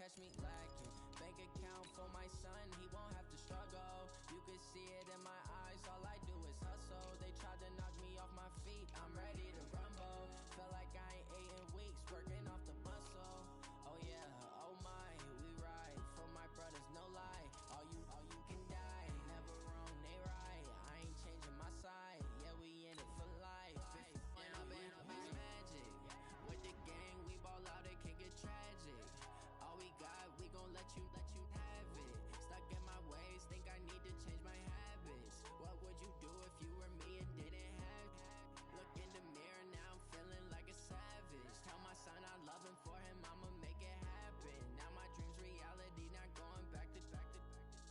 catch me lacking. Bank account for my son, he won't have to struggle. You can see it in my eyes, all I do is hustle. They tried to knock me off my feet, I'm ready to rumble. Felt like I ain't ate in weeks, working off the muscle. Oh yeah, oh my, we ride for my brothers, no lie. All you can die, never wrong, they right. I ain't changing my side, yeah, we in it for life. And I've been magic. With the gang, we ball out, it can get tragic. All we got, we gon' let you have it. Stuck in my ways, think I need to change my habits. What would you do if you were me and didn't have it? Look in the mirror, now I'm feeling like a savage. Tell my son I love him, for him I'ma make it happen. Now my dream's reality, not going back to.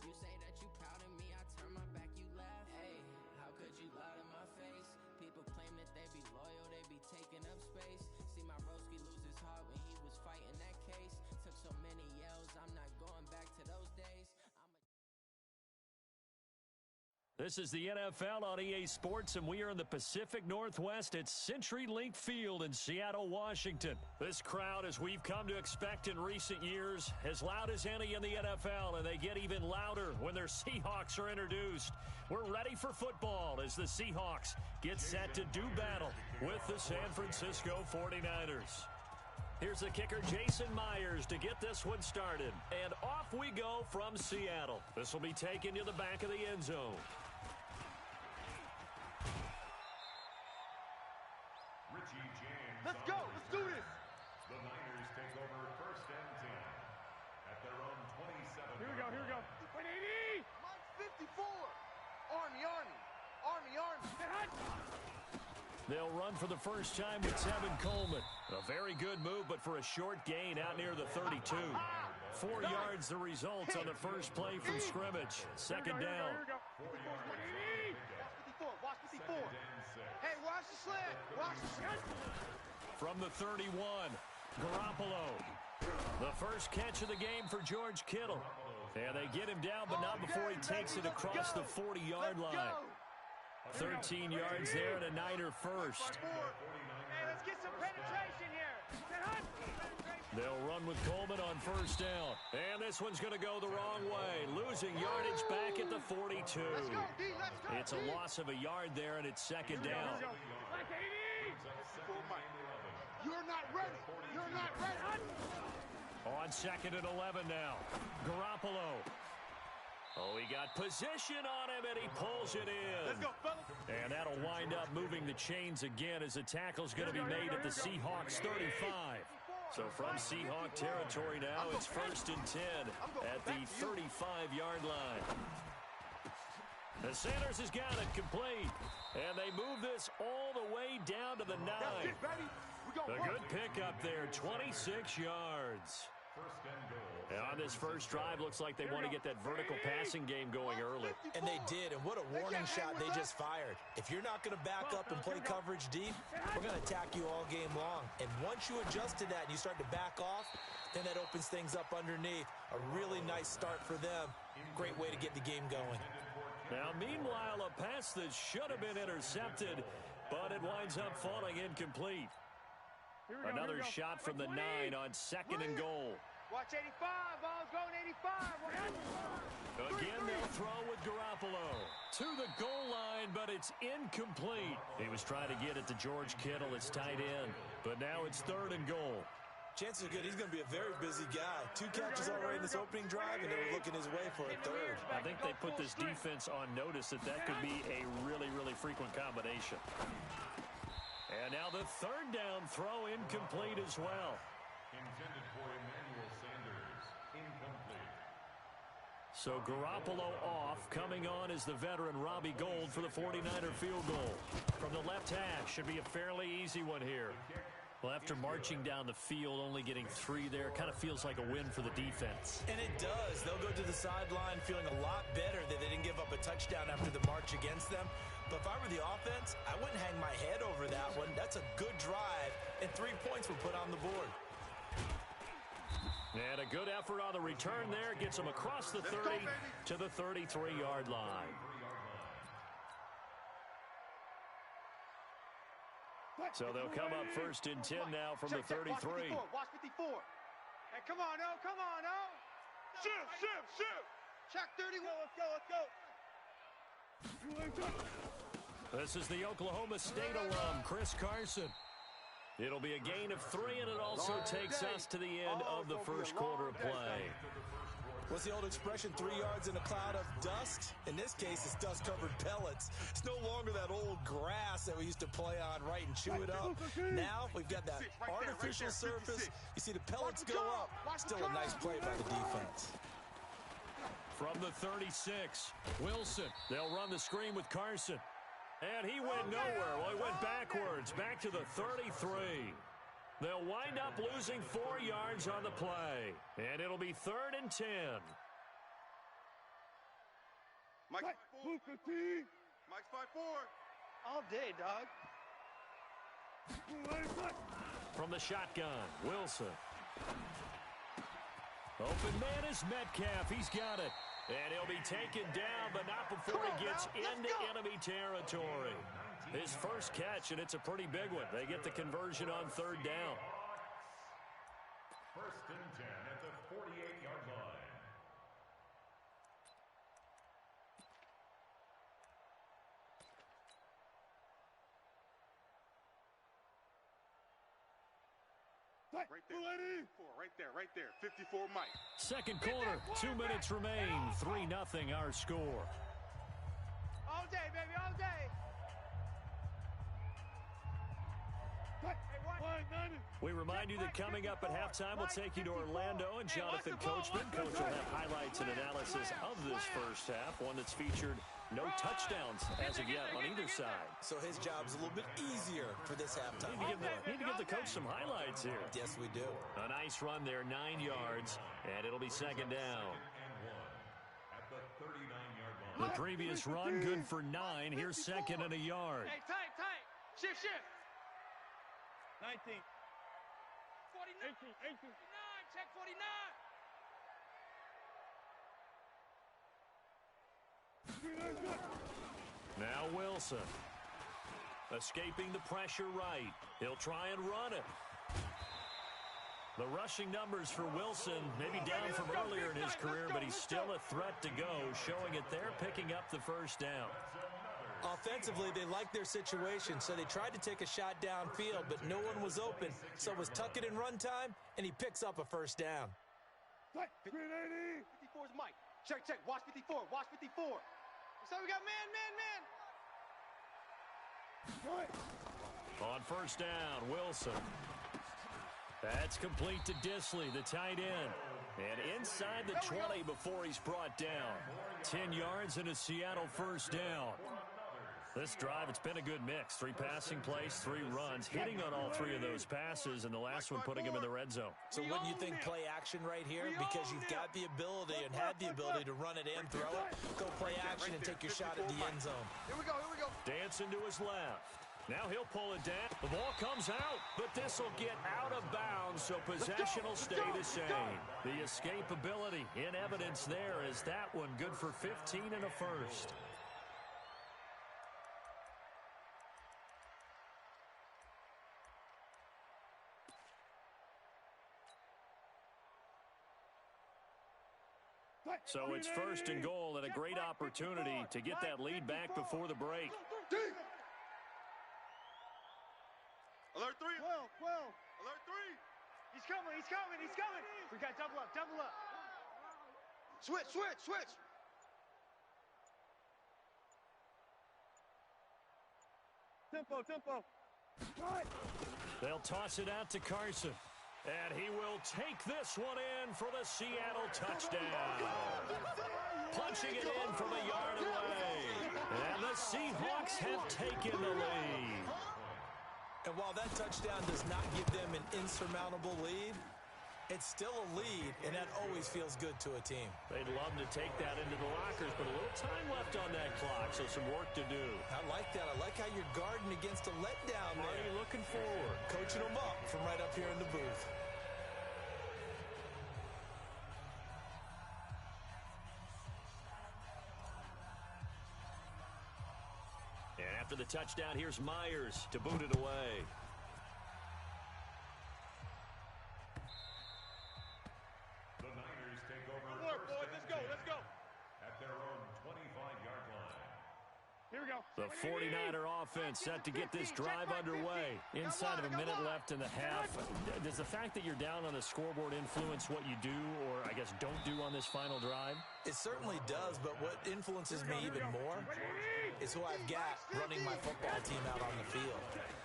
You say that you proud of me, I turn my back, you laugh. Hey, how could you lie to my face? People claim that they be loyal, they be taking up space. See my broski lose his heart when he was fighting that case. Took so many yells, I'm not going back to those days. This is the NFL on EA Sports, and we are in the Pacific Northwest at CenturyLink Field in Seattle, Washington. This crowd, as we've come to expect in recent years, as loud as any in the NFL, and they get even louder when their Seahawks are introduced. We're ready for football as the Seahawks get set to do battle with the San Francisco 49ers. Here's the kicker, Jason Myers, to get this one started. And off we go from Seattle. This will be taken to the back of the end zone. Richie James. Let's go. Let's do this. The Niners take over 1st and 10 at their own 27. Here we go. 180. Mine's 54. Army. They'll run for the first time with Tevin Coleman. A very good move, but for a short gain out near the 32. 4 yards the result on the first play from scrimmage. Second down. Watch 54. Hey, watch the slant. Watch the slant. From the 31, Garoppolo. The first catch of the game for George Kittle. And they get him down, but not before he takes it across the 40-yard line. 13 yards there and a Niner first. Hey, let's get some penetration here. They'll run with Coleman on first down. And this one's going to go the wrong way. Losing yardage back at the 42. It's a loss of a yard there, and it's second down. You're not ready. On 2nd and 11 now. Garoppolo. Oh, he got position on him, and he pulls it in. Let's go, fellas. And that'll wind up moving the chains again as the tackle's going to be made at the Seahawks 35. So from Seahawk territory now, it's 1st and 10 at the 35-yard line. The Sanders has got it complete. And they move this all the way down to the 9. A good pickup there, 26 yards. And on this first drive, looks like they want to get that vertical passing game going early. And they did, and what a warning shot they just fired. If you're not going to back up and play coverage deep, we're going to attack you all game long. And once you adjust to that and you start to back off, then that opens things up underneath. A really nice start for them. Great way to get the game going. Now, meanwhile, a pass that should have been intercepted, but it winds up falling incomplete. Another shot from the 9 on 2nd and goal. Watch 85. Ball's going 85. Again, they'll throw with Garoppolo. To the goal line, but it's incomplete. He was trying to get it to George Kittle, its tight end. But now it's 3rd and goal. Chances are good he's going to be a very busy guy. 2 catches already in this opening drive, and they were looking his way for a 3rd. I think they put this defense on notice that could be a really, really frequent combination. And now the 3rd down throw incomplete as well. Intended for Emmanuel Sanders. Incomplete. So Garoppolo off. Coming on is the veteran Robbie Gould for the 49er field goal. From the left hash. Should be a fairly easy one here. Well, after marching down the field, only getting 3 there, kind of feels like a win for the defense. And it does. They'll go to the sideline feeling a lot better that they didn't give up a touchdown after the march against them. But if I were the offense, I wouldn't hang my head over that one. That's a good drive, and 3 points were put on the board. And a good effort on the return there. Gets them across the 30 to the 33-yard line. So they'll come up 1st and 10 now from the 33. Watch 54. Hey, come on, O. Come on, O. Shift. Check 31. Let's go. This is the Oklahoma State alum, Chris Carson. It'll be a gain of 3, and it also takes us to the end of the first quarter of play. What's the old expression, 3 yards in a cloud of dust? In this case, it's dust-covered pellets. It's no longer that old grass that we used to play on, right, and chew it up. Now we've got that artificial surface. You see the pellets go up. Still a nice play by the defense. From the 36, Wilson. They'll run the screen with Carson. And he went nowhere. Well, he went backwards, back to the 33. They'll wind up losing 4 yards on the play. And it'll be 3rd and 10. Mike 5-4. Mike's 5-4. All day, dog. From the shotgun, Wilson. Open man is Metcalf. He's got it. And he'll be taken down, but not before he gets into enemy territory. His first catch, and it's a pretty big one. They get the conversion on 3rd down. 1st and 10 at the 48-yard line. Right there. 54, Mike. Second quarter, 2 minutes remain. 3-0 our score. All day, baby, all day. We remind you that coming up at halftime, we'll take you to Orlando, and Jonathan Coachman. Coach will have highlights and analysis of this first half, one that's featured no touchdowns as of yet on either side. So his job's a little bit easier for this halftime. Need to give the coach some highlights here. Yes, we do. A nice run there, 9 yards, and it'll be 2nd down. At the 39-yard line. The previous run, good for 9. Here's 2nd and a yard. Hey, tight. Shift. 19. 49. 18. Check 49. Now Wilson. Escaping the pressure right. He'll try and run it. The rushing numbers for Wilson, maybe down from earlier in his career, but he's still a threat to go, showing it there, picking up the 1st down. Offensively, they liked their situation, so they tried to take a shot downfield, but no one was open. So it was tuck it in run time, and he picks up a 1st down. 54's Mike. Check. Watch 54. So we got man. On 1st down, Wilson. That's complete to Disley, the tight end. And inside the 20 before he's brought down. 10 yards and a Seattle 1st down. This drive, it's been a good mix. 3 passing plays, 3 runs, hitting on all 3 of those passes, and the last one putting him in the red zone. So wouldn't you think play action right here? Because you've got the ability and had the ability to run it and throw it. Go play action and take your shot at the end zone. Here we go. Dancing to his left. Now he'll pull it down. The ball comes out, but this will get out of bounds, so possession will stay the same. The escapability in evidence there is that one good for 15 and a 1st. So it's 1st and goal and a great opportunity to get that lead back before the break. Alert 3. 12. Alert 3. He's coming. We got double up. Switch. Tempo. They'll toss it out to Carson. And he will take this one in for the Seattle touchdown. Punching it in from a yard away. And the Seahawks have taken the lead. And while that touchdown does not give them an insurmountable lead, it's still a lead, and that always feels good to a team. They'd love to take that into the lockers, but a little time left on that clock, so some work to do. I like that. I like how you're guarding against a letdown there. Marty looking forward. Coaching them up from right up here in the booth. And after the touchdown, here's Myers to boot it away. The 49er offense set to get this drive underway. Inside of a minute left in the half. Does the fact that you're down on the scoreboard influence what you do, or I guess don't do on this final drive? It certainly does, but what influences me even more is who I've got running my football team out on the field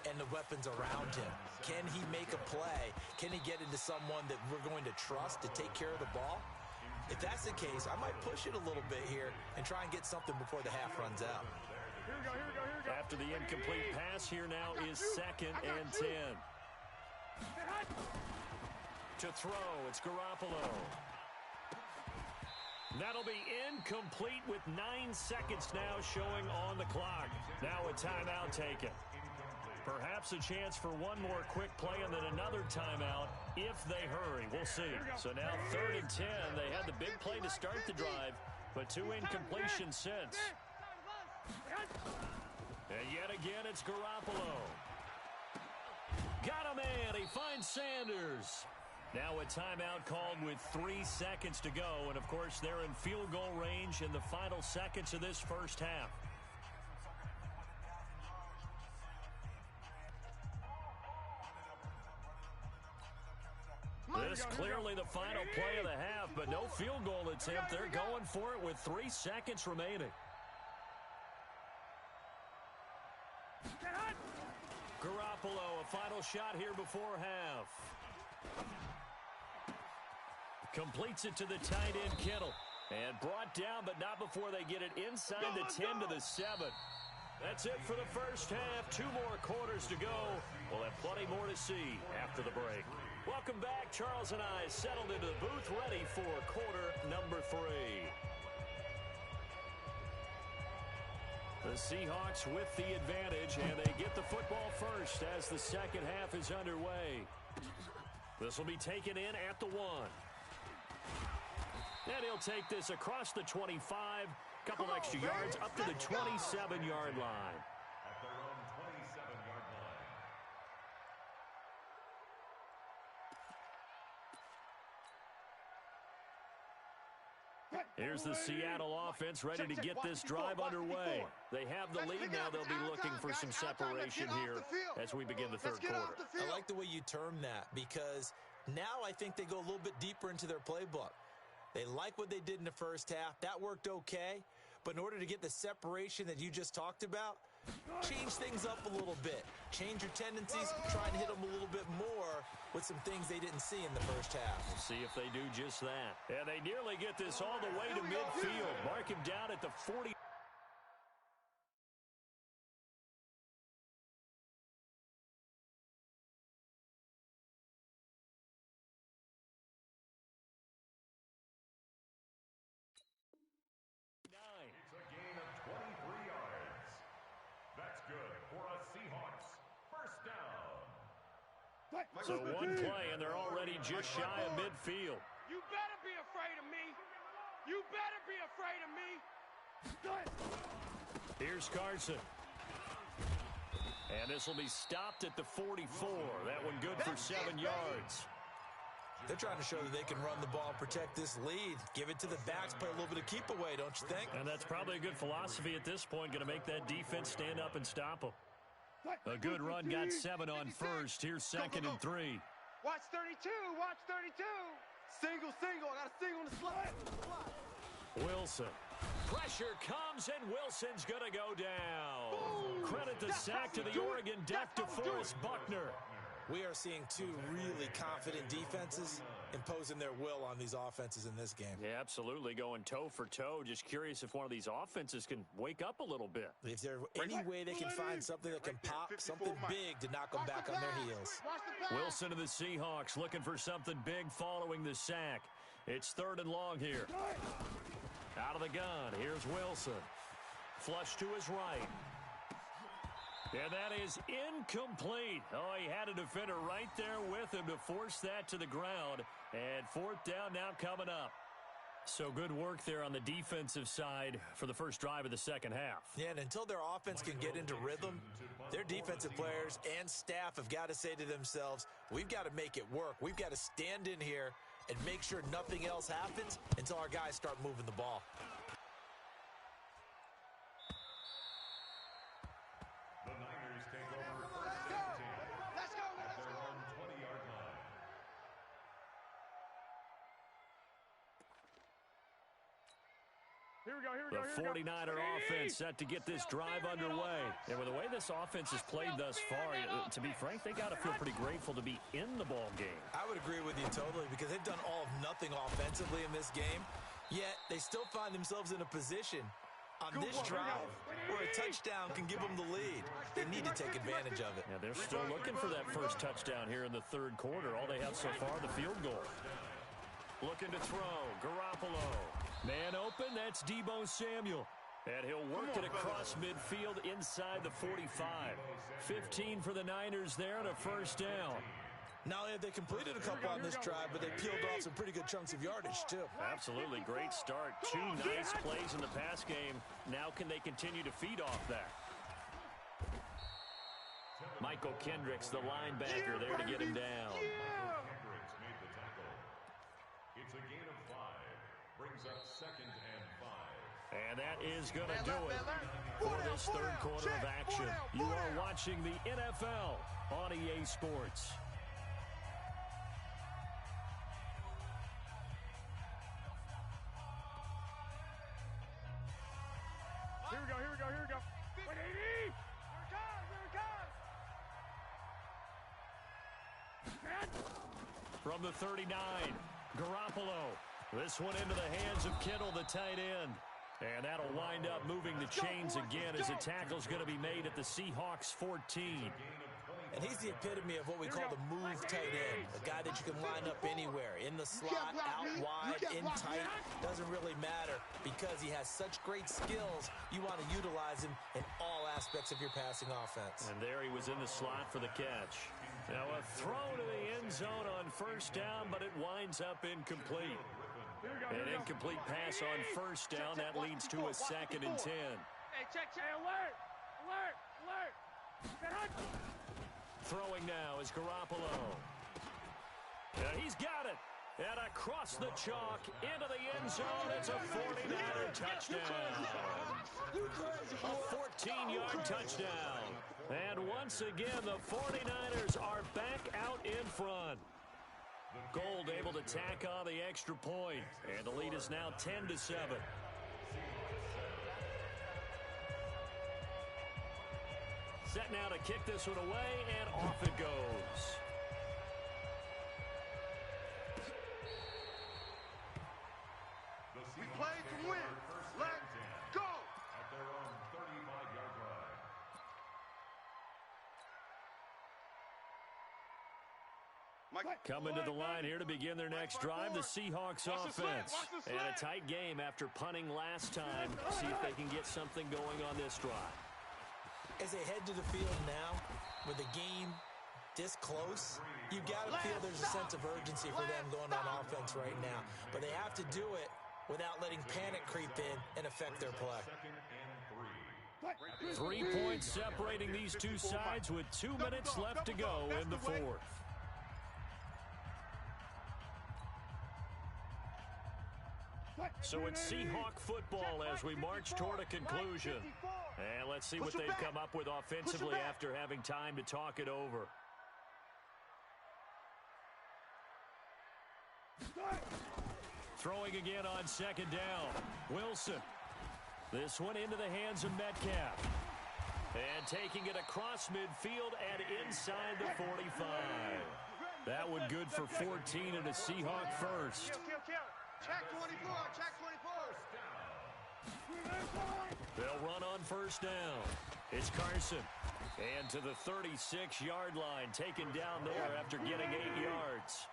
and the weapons around him. Can he make a play? Can he get into someone that we're going to trust to take care of the ball? If that's the case, I might push it a little bit here and try and get something before the half runs out. After the incomplete pass, here now is 2nd and 10. To throw, it's Garoppolo. That'll be incomplete with 9 seconds now showing on the clock. Now a timeout taken. Perhaps a chance for one more quick play and then another timeout if they hurry. We'll see. So now 3rd and 10. They had the big play to start the drive, but 2 incompletions since. And yet again, it's Garoppolo. Got a man. He finds Sanders. Now a timeout called with 3 seconds to go. And, of course, they're in field goal range in the final seconds of this first half. This clearly the final play of the half, but no field goal attempt. They're going for it with 3 seconds remaining. Garoppolo, a final shot here before half. Completes it to the tight end, Kittle. And brought down, but not before they get it inside the 10 to the 7. That's it for the first half. 2 more quarters to go. We'll have plenty more to see after the break. Welcome back. Charles and I settled into the booth, ready for quarter number 3. The Seahawks with the advantage, and they get the football first as the second half is underway. This will be taken in at the 1. And he'll take this across the 25, couple extra yards up to the 27-yard line. At their own 27-yard line. Here's the Seattle offense ready to get this drive underway. They have the lead now. They'll be looking for some separation here as we begin the third quarter. I like the way you term that because now I think they go a little bit deeper into their playbook. They like what they did in the first half. That worked okay. But in order to get the separation that you just talked about, change things up a little bit. Change your tendencies. Try and hit them a little bit more with some things they didn't see in the first half. We'll see if they do just that. And they nearly get this all the way to midfield. Mark him down at the 40. It's a gain of 23 yards. That's good for a Seahawks first down. So one play, and they're already just shy of midfield. You better be afraid of me. You better be afraid of me. Here's Carson. And this will be stopped at the 44. That one good for 7 yards. They're trying to show that they can run the ball, protect this lead, give it to the backs, play a little bit of keep away, don't you think? And that's probably a good philosophy at this point, going to make that defense stand up and stop them. A good run, got 7 on first. Here's 2nd and 3. Watch 32. Watch 32. Single. I got a single on the slide. Wilson. Pressure comes, and Wilson's going to go down. Credit the sack to the Oregon Duck, DeForest Buckner. We are seeing 2 really confident defenses imposing their will on these offenses in this game. Yeah, absolutely, going toe for toe. Just curious if one of these offenses can wake up a little bit. If there's any way they can find something that can pop, something big to knock them back on their heels. Wilson of the Seahawks looking for something big following the sack. It's 3rd and long here. Out of the gun, here's Wilson. Flush to his right. And that is incomplete. Oh, he had a defender right there with him to force that to the ground. And 4th down now coming up. So good work there on the defensive side for the first drive of the second half. Yeah, and until their offense can get into rhythm, their defensive players and staff have got to say to themselves, we've got to make it work. We've got to stand in here and make sure nothing else happens until our guys start moving the ball. The 49er offense set to get this drive underway. And with the way this offense has played thus far, to be frank, they got to feel pretty grateful to be in the ball game. I would agree with you totally because they've done all of nothing offensively in this game, yet they still find themselves in a position on this drive where a touchdown can give them the lead. They need to take advantage of it. Yeah, they're still looking for that first touchdown here in the third quarter. All they have so far, the field goal. Looking to throw, Garoppolo. Man open, that's Deebo Samuel. And he'll work it across midfield inside the 45. 15 for the Niners there and a first down. Not only have they completed a couple on this drive, but they peeled off some pretty good chunks of yardage, too. Absolutely. Great start. Two nice plays in the pass game. Now can they continue to feed off that? Michael Kendricks, the linebacker, there to get him down. Kendricks made the tackle. It's a gain of 5. Brings up 2nd and 5. And that is going to do it for this third quarter of action. You are watching the NFL on EA Sports. Here we go. 180! Here it comes! From the 39, Garoppolo. This one into the hands of Kittle, the tight end. And that'll wind up moving the chains again as a tackle's going to be made at the Seahawks 14. And he's the epitome of what we call the move tight end, a guy that you can line up anywhere, in the slot, out wide, in tight, doesn't really matter because he has such great skills. You want to utilize him in all aspects of your passing offense. And there he was in the slot for the catch. Now a throw to the end zone on first down, but it winds up incomplete. An incomplete pass on first down, that leads to a 2nd and 10. Hey, check. Alert! Throwing now is Garoppolo. And he's got it. And across the chalk into the end zone. It's a 49er touchdown. A 14-yard touchdown. And once again, the 49ers are back out in front. Gold able to tack on the extra point. And the lead is now 10-7. Set now to kick this one away, and off it goes. We play to win. Let's go! At their own 35-yard line. Coming to the line here to begin their next drive, the Seahawks offense. And a tight game after punting last time. See if they can get something going on this drive. As they head to the field now, with the game this close, you've got to feel there's a sense of urgency for them going on offense right now. But they have to do it without letting panic creep in and affect their play. 3 points separating these two sides with 2 minutes left to go in the fourth. So it's Seahawk football as we march toward a conclusion. And let's see what they've come up with offensively after having time to talk it over. Throwing again on 2nd down. Wilson. This one into the hands of Metcalf. And taking it across midfield and inside the 45. That one good for 14 and a Seahawk first. Check 24. They'll run on first down. It's Carson. And to the 36-yard line, taken down there after getting 8 yards.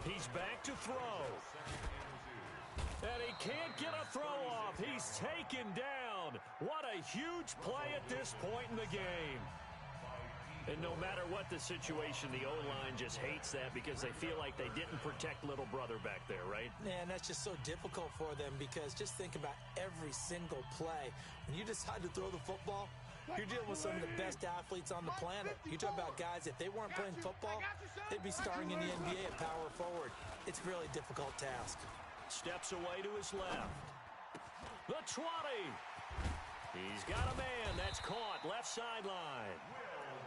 He's back to throw. And he can't get a throw off. He's taken down. What a huge play at this point in the game. And no matter what the situation, the O-line just hates that because they feel like they didn't protect little brother back there, right? Man, that's just so difficult for them because just think about every single play. When you decide to throw the football, you're dealing with some of the best athletes on the planet. You talk about guys, if they weren't playing football, they'd be starring in the NBA at power forward. It's a really difficult task. Steps away to his left. The 20. He's got a man that's caught left sideline.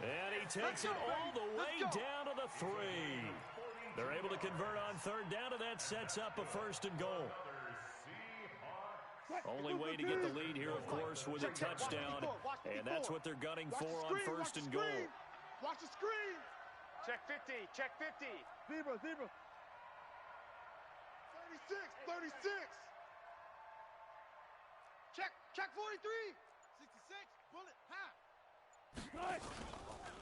And he takes it all the way down to the 3. They're able to convert on third down, and that sets up a 1st and goal. Only way to get the lead here, of course, with a touchdown, and that's what they're gunning for on 1st and goal. Watch the screen. Check 50. Check 50. Zebra. 36. 36. Check 43. 66. Bullet. Half.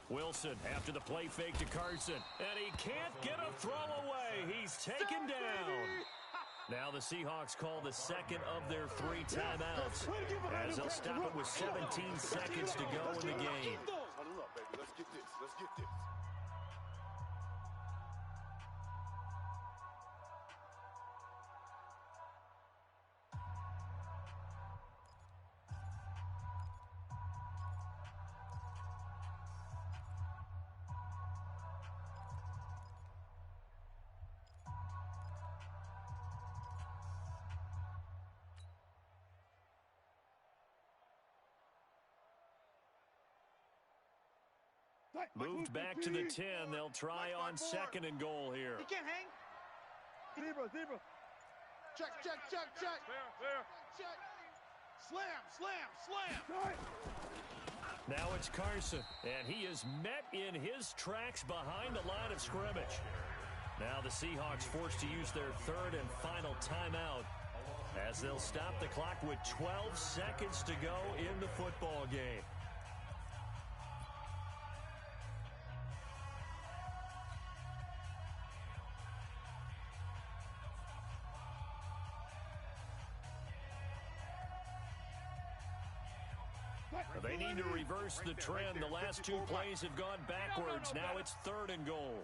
Wilson after the play fake to Carson, and he can't get a throw away. He's taken down. Now the Seahawks call the second of their 3 timeouts, as they'll stop it with 17 seconds to go in the game. Huddle up, baby. Let's get this. Let's get this. Moved back to the 10. They'll try on 2nd and goal here. He can't hang. Zebra. Check. Clear. Check. Slam. Now it's Carson, and he is met in his tracks behind the line of scrimmage. Now the Seahawks forced to use their 3rd and final timeout, as they'll stop the clock with 12 seconds to go in the football game. They need to reverse the trend. The last 2 plays have gone backwards. Now it's 3rd and goal.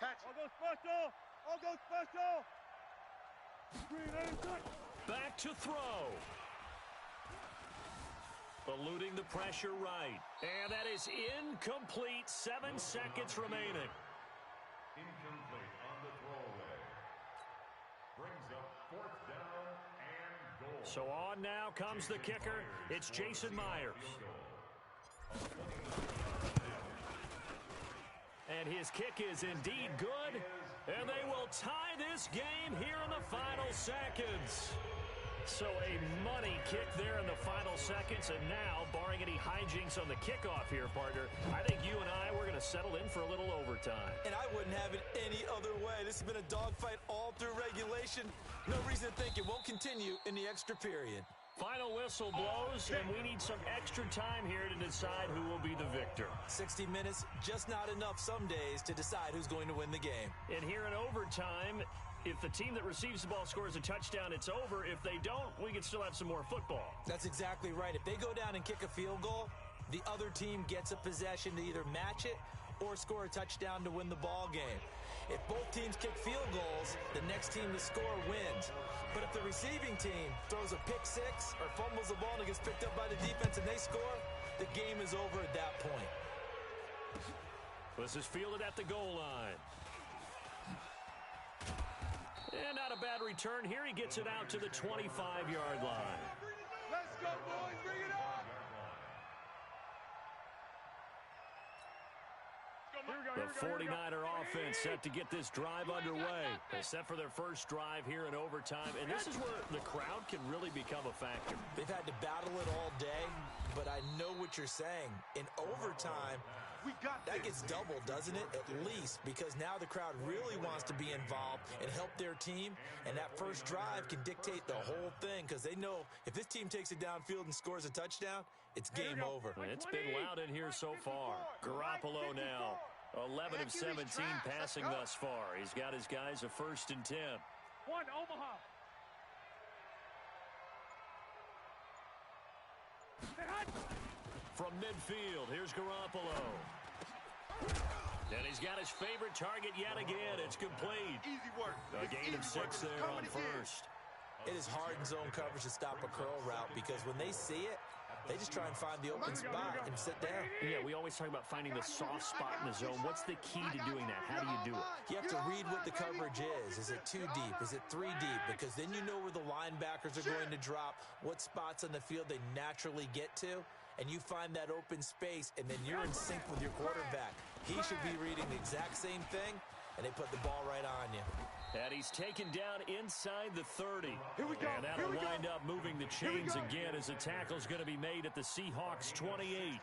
All go special. Back to throw. Eluding the pressure right. And that is incomplete. 7 seconds remaining. Incomplete on the throwaway. Brings up 4th down and goal. So on now comes the kicker. It's Jason Myers. And his kick is indeed good. And they will tie this game here in the final seconds. So a money kick there in the final seconds. And now, barring any hijinks on the kickoff here, partner, I think you and I, we're going to settle in for a little overtime. And I wouldn't have it any other way. This has been a dogfight all through regulation. No reason to think it won't continue in the extra period. Final whistle blows, and we need some extra time here to decide who will be the victor. 60 minutes, just not enough some days to decide who's going to win the game. And here in overtime, if the team that receives the ball scores a touchdown, it's over. If they don't, we can still have some more football. That's exactly right. If they go down and kick a field goal, the other team gets a possession to either match it or score a touchdown to win the ball game. If both teams kick field goals, the next team to score wins. But if the receiving team throws a pick six or fumbles the ball and it gets picked up by the defense and they score, the game is over at that point. This is fielded at the goal line. And not a bad return here. He gets it out to the 25-yard line. Let's go, boys. Bring it on. The 49er offense set to get this drive underway. They set for their first drive here in overtime, and this is where the crowd can really become a factor. They've had to battle it all day, but I know what you're saying. In overtime, that gets doubled, doesn't it? At least, because now the crowd really wants to be involved and help their team, and that first drive can dictate the whole thing, because they know if this team takes it downfield and scores a touchdown, it's game over. It's been loud in here so far. Garoppolo now, 11 of 17 passing thus far. He's got his guys a 1st and 10. One, Omaha. From midfield, here's Garoppolo. And he's got his favorite target yet again. It's complete. Easy work. A gain of 6 there on first. It is hard in zone coverage to stop a curl route because when they see it, they just try and find the open spot and sit down. Yeah, we always talk about finding the soft spot in the zone. What's the key to doing that? How do you do it? You have to read what the coverage is. Is it 2 deep? Is it 3 deep? Because then you know where the linebackers are going to drop, what spots on the field they naturally get to, and you find that open space, and then you're in sync with your quarterback. He should be reading the exact same thing, and they put the ball right on you. And he's taken down inside the 30. Here we go. And that'll wind up moving the chains again as the tackle's going to be made at the Seahawks 28.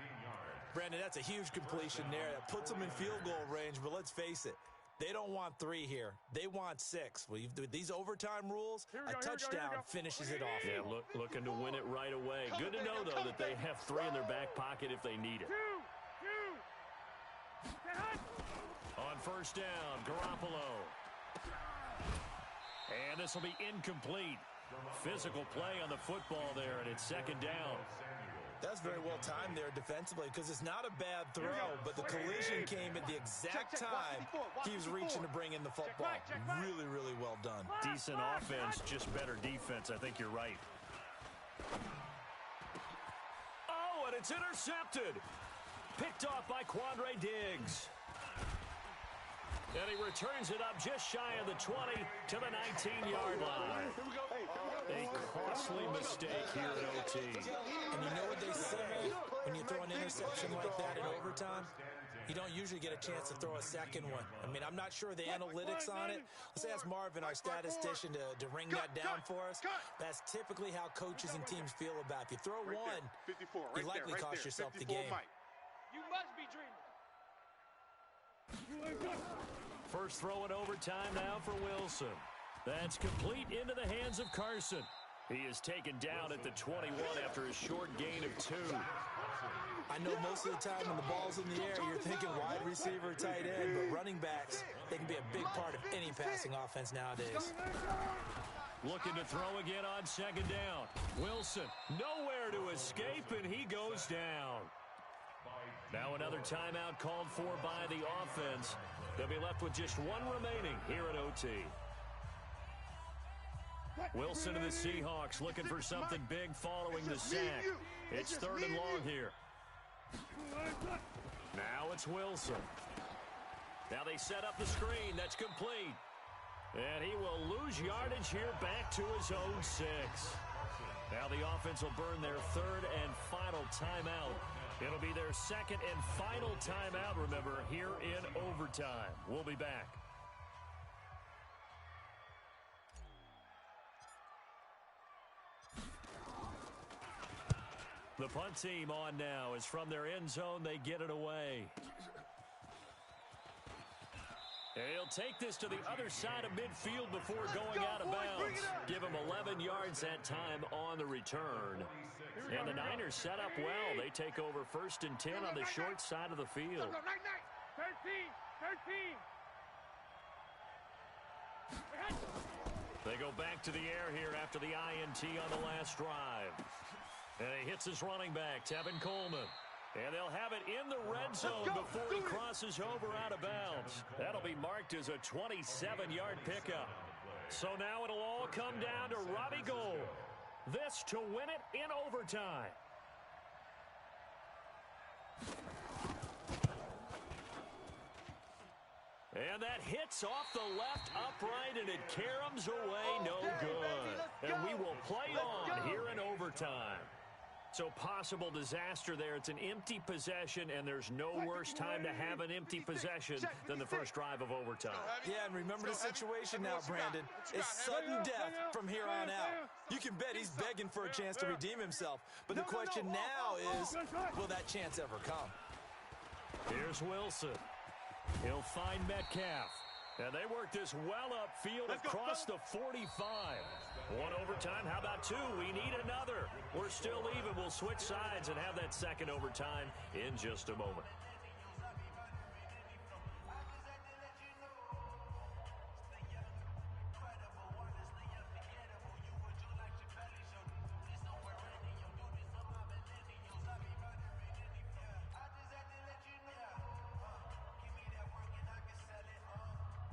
Brandon, that's a huge completion there. That puts them in field goal range, but let's face it, they don't want 3 here. They want 6. Well, with these overtime rules, a touchdown finishes it off. Yeah, looking to win it right away. Good to know, though, that they have 3 in their back pocket if they need it. On first down, Garoppolo. And this will be incomplete. Physical play on the football there, and it's second down. That's very well timed there defensively because it's not a bad throw, but the collision came at the exact time he was reaching to bring in the football. Really, really well done. Decent offense, just better defense. I think you're right. Oh, and it's intercepted. Picked off by Quandre Diggs. And he returns it up just shy of the 20 to the 19-yard line. A costly mistake here at OT. And you know what they say when you throw an interception like that in overtime? You don't usually get a chance to throw a second one. I mean, I'm not sure the analytics on it. Let's ask Marvin, our statistician, to ring that down for us. That's typically how coaches and teams feel about it. If you throw one, you likely cost yourself the game. You must be dreaming. First throw in overtime now for Wilson. That's complete into the hands of Carson. He is taken down at the 21 after a short gain of 2. I know most of the time when the ball's in the air, you're thinking wide receiver, tight end, but running backs, they can be a big part of any passing offense nowadays. Looking to throw again on second down. Wilson, nowhere to escape, and he goes down. Now another timeout called for by the offense. They'll be left with just 1 remaining here at OT. Wilson and the Seahawks looking for something big following the sack. It's 3rd and long here. Now it's Wilson. Now they set up the screen. That's complete. And he will lose yardage here back to his own 6. Now the offense will burn their 3rd and final timeout. It'll be their 2nd and final timeout, remember, here in overtime. We'll be back. The punt team on now is from their end zone. They get it away. He'll take this to the other side of midfield before going out of bounds. Give him 11 yards that time on the return. And the Niners set up well. They take over 1st and 10 on the short side of the field. 13. They go back to the air here after the INT on the last drive. And he hits his running back, Tevin Coleman. And they'll have it in the red zone before he crosses over out of bounds. That'll be marked as a 27-yard pickup. So now it'll all come down to Robbie Gould. This to win it in overtime. And that hits off the left upright, and it caroms away no good. And we will play on here in overtime. So possible disaster there. It's an empty possession, and there's no worse time to have an empty possession than the first drive of overtime. Yeah, and remember the situation now, Brandon. It's sudden death from here on out. You can bet he's begging for a chance to redeem himself. But the question now is, will that chance ever come? Here's Wilson. He'll find Metcalf. And they work this well upfield across the 45. 1 overtime. How about 2? We need another. We're still even. We'll switch sides and have that second overtime in just a moment.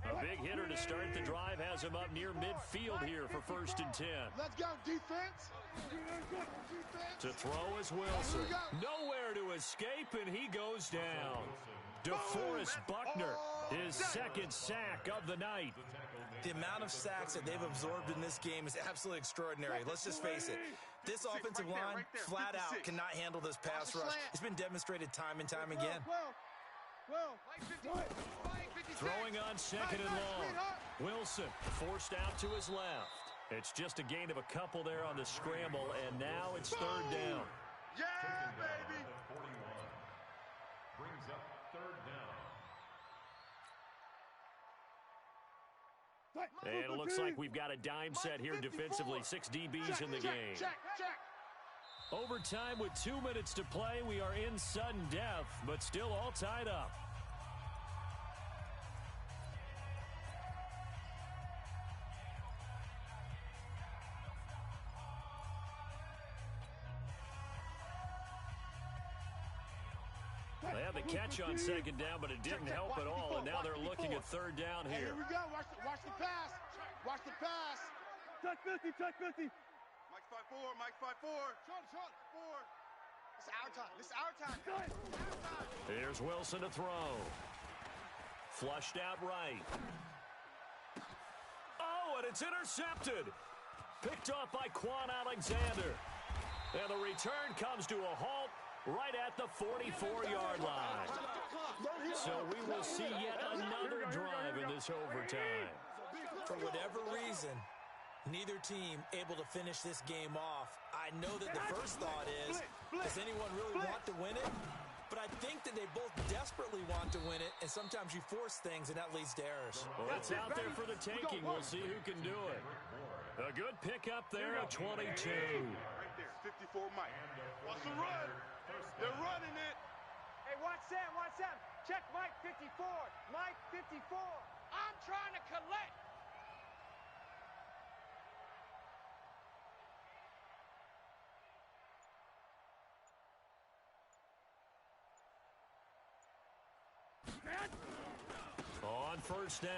A big hitter to start the drive has him up near midfield here for 1st and 10. Let's go, defense. To throw is Wilson. Nowhere to escape, and he goes down. DeForest Buckner, his 2nd sack of the night. The amount of sacks that they've absorbed in this game is absolutely extraordinary. Let's just face it. This offensive line, flat out, cannot handle this pass rush. It's been demonstrated time and time again. Throwing on second and long. Wilson forced out to his left. It's just a gain of a couple there on the scramble, and now it's third down. Yeah, baby. 41. Brings up third down. And it looks like we've got a dime set here defensively. 6 DBs in the game. Check. Overtime with 2 minutes to play. We are in sudden death, but still all tied up. They had the catch on second down, but it didn't help at all, and now they're looking at third down Hey, here. here we go. Watch the pass. Watch the pass. Touch 50. Mike 5-4. Mike 5-4. Short. 4. This is our time. Here's Wilson to throw. Flushed out right. Oh, and it's intercepted. Picked off by Quan Alexander. And the return comes to a halt right at the 44-yard line. So we will see yet another drive in this overtime. For whatever reason, neither team able to finish this game off. I know that the first thought is, does anyone really want to win it? But I think that they both desperately want to win it, and sometimes you force things, and that leads to errors. Well, it's out there for the taking. We'll see who can do it. A good pickup there at 22. Right there. 54 Mike. Watch the run. They're running it. Hey, watch Sam. Check Mike 54. Mike 54. I'm trying to collect. On first down,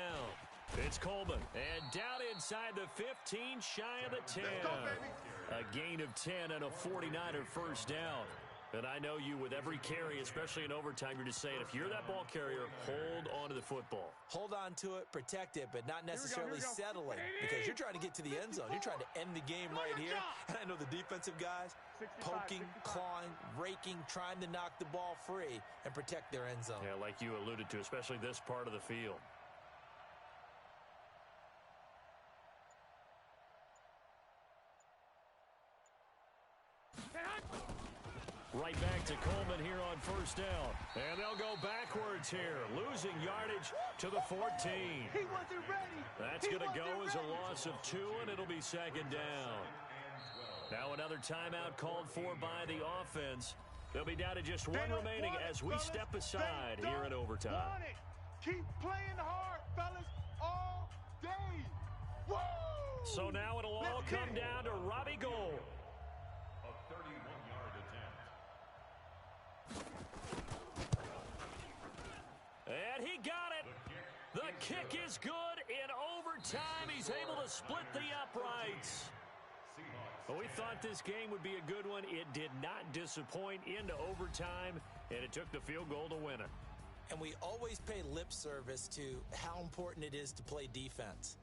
it's Coleman. And down inside the 15, shy of the 10. Let's go, baby. A gain of 10 and a 49er first down. And I know you, with every carry, especially in overtime, you're just saying, if you're that ball carrier, hold on to the football. Hold on to it, protect it, but not necessarily settling, because you're trying to get to the end zone. You're trying to end the game right here. And I know the defensive guys poking, clawing, raking, trying to knock the ball free and protect their end zone. Yeah, like you alluded to, especially this part of the field. Right back to Coleman here on first down. And they'll go backwards here, losing yardage to the 14. He wasn't ready. That's going to go as a loss of 2, and it'll be second down. Now another timeout called for by the offense. They'll be down to just one remaining as we step aside here in overtime. Keep playing hard, fellas, all day. Woo! So now it'll all come down to Robbie Gould. A 31-yard attempt. And he got it. The kick is good. In overtime, he's able to split the uprights. Well, we thought this game would be a good one. It did not disappoint into overtime, and it took the field goal to win it. And we always pay lip service to how important it is to play defense.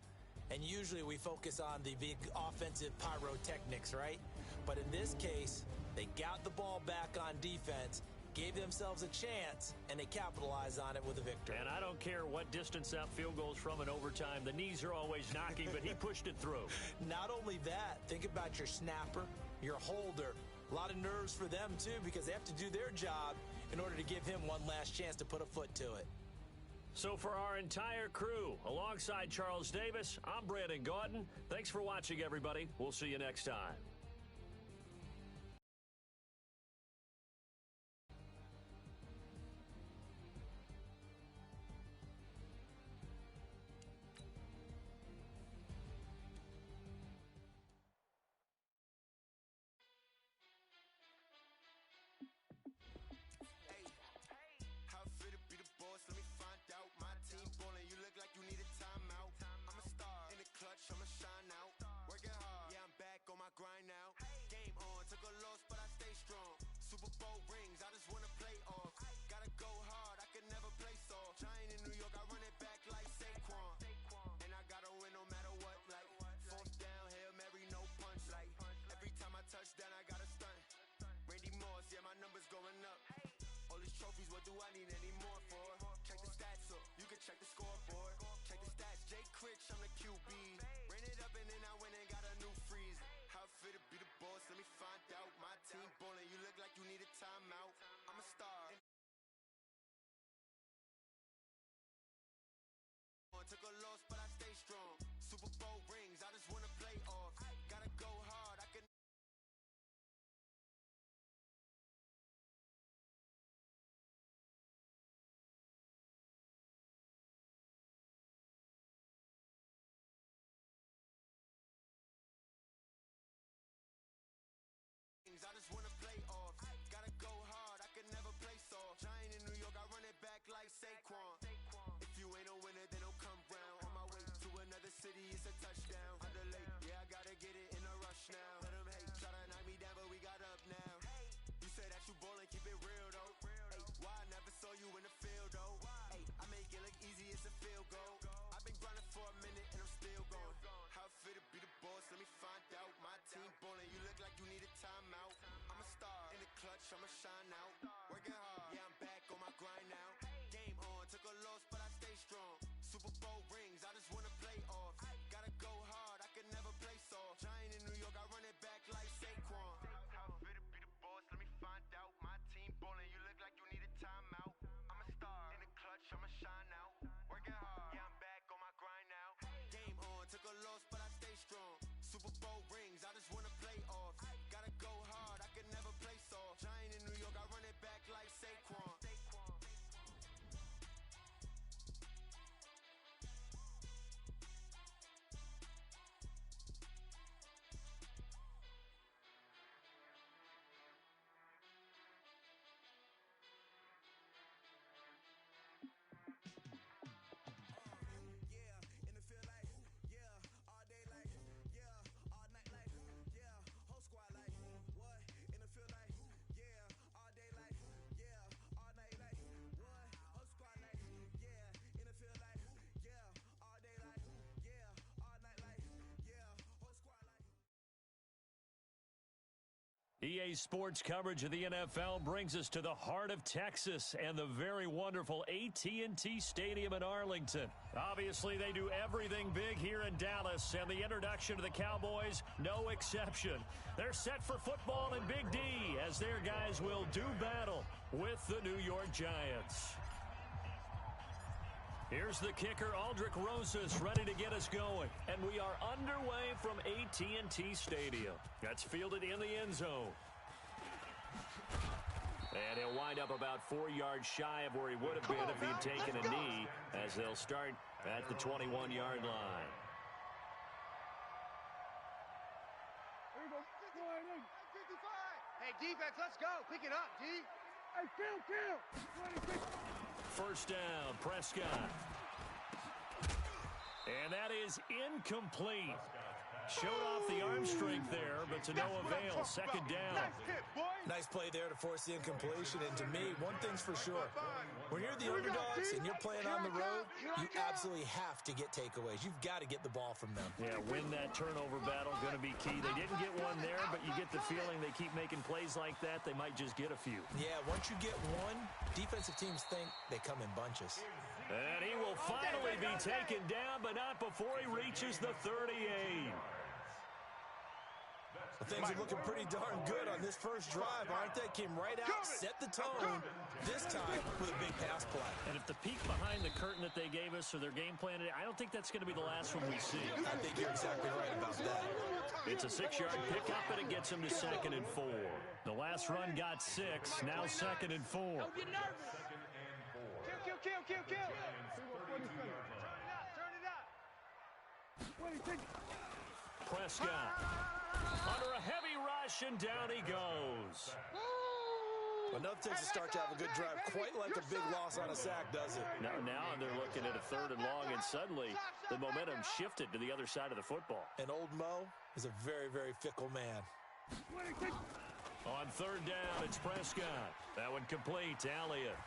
And usually we focus on the big offensive pyrotechnics, right? But in this case, they got the ball back on defense, gave themselves a chance, and they capitalized on it with a victory. And I don't care what distance that field goes from in overtime. The knees are always knocking, but he pushed it through. Not only that, think about your snapper, your holder. A lot of nerves for them, too, because they have to do their job in order to give him one last chance to put a foot to it. So for our entire crew, alongside Charles Davis, I'm Brandon Gaudin. Thanks for watching, everybody. We'll see you next time. Grind now, game on, took a loss but I stay strong. Super Bowl rings, I just wanna play off. Gotta go hard, I can never play soft. Giant in New York, I run it back like Saquon. And I gotta win no matter what, like fourth down, Hail Mary, no punch. Like every time I touch down, I gotta stunt. Randy Moss, yeah, my numbers going up. All these trophies, what do I need any more for? it's a touchdown. Underlay, yeah, I gotta get it in a rush now. Let them hate, try to knock me down, but we got up now. You say that you ballin', keep it real though. Ay, why I never saw you in the field though? Ay, I make it look easy, it's a field goal. I've been grinding for a minute and I'm still going. How it feel to be the boss, let me find out. My team ballin', you look like you need a timeout. I'm a star in the clutch, I'ma shine out. Working hard, yeah, I'm back on my grind now. Game on, took a loss, but I stay strong. Super Bowl rings, I just wanna play off. Gotta go hard, I can never play soft. Giant in New York, I run it back like Saquon. How it feel to be the boss, let me find out. My team ballin', you look like you need a timeout. I'm a star in the clutch, I'ma shine out. Working hard, yeah, I'm back on my grind now. Game on, took a loss, but I stay strong. Super Bowl rings, I just wanna play off. Gotta go hard, I can never play soft. Giant in New York, I run it back like Saquon. EA Sports coverage of the NFL brings us to the heart of Texas and the very wonderful AT&T Stadium in Arlington. Obviously, they do everything big here in Dallas, and the introduction to the Cowboys, no exception. They're set for football in Big D as their guys will do battle with the New York Giants. Here's the kicker, Aldrick Rosas, ready to get us going. And we are underway from AT&T Stadium. That's fielded in the end zone. And he'll wind up about 4 yards shy of where he would have been if he'd taken a knee, as they'll start at the 21-yard line. Hey, defense, let's go. Pick it up, D. Hey, kill. First down, Prescott. And that is incomplete. Showed off the arm strength there, but to no avail. Second down. Nice play there to force the incompletion. And to me, one thing's for sure. When you're the underdogs and you're playing on the road, you absolutely have to get takeaways. You've got to get the ball from them. Yeah, win that turnover battle, going to be key. They didn't get one there, but you get the feeling they keep making plays like that, they might just get a few. Yeah, once you get one, defensive teams think they come in bunches. And he will finally be taken down, but not before he reaches the 38. Well, things are looking pretty darn good on this first drive, aren't they? Came right out, set the tone, this time with a big pass play. And if the peek behind the curtain that they gave us or their game plan, I don't think that's going to be the last one we see. I think you're exactly right about that. It's a 6-yard pickup, and it gets him to 2nd and 4. The last run got 6, now 2nd and 4. Don't get nervous. Kill. Turn it up. Prescott under a heavy rush, and down he goes. Enough takes to start to have a good drive, quite like a big loss on a sack, does it? Now they're looking at a 3rd and long, and suddenly the momentum shifted to the other side of the football. And old Mo is a very, very fickle man. On 3rd down, it's Prescott. That one complete to Elliott.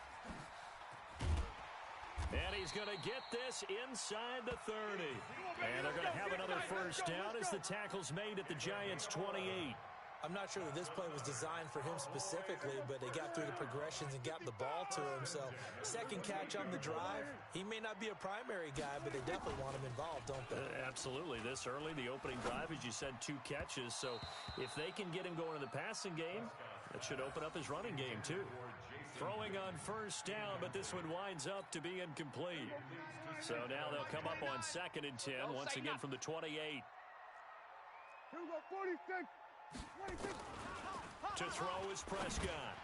And he's going to get this inside the 30. And they're going to have another first down as the tackle's made at the Giants' 28. I'm not sure that this play was designed for him specifically, but they got through the progressions and got the ball to him. So, second catch on the drive. He may not be a primary guy, but they definitely want him involved, don't they? Absolutely. This early, the opening drive, as you said, 2 catches. So, if they can get him going in the passing game, that should open up his running game, too. Throwing on first down, but this one winds up to be incomplete. So now they'll come up on 2nd and 10, once again from the 28. Here we go, 46. To throw is Prescott.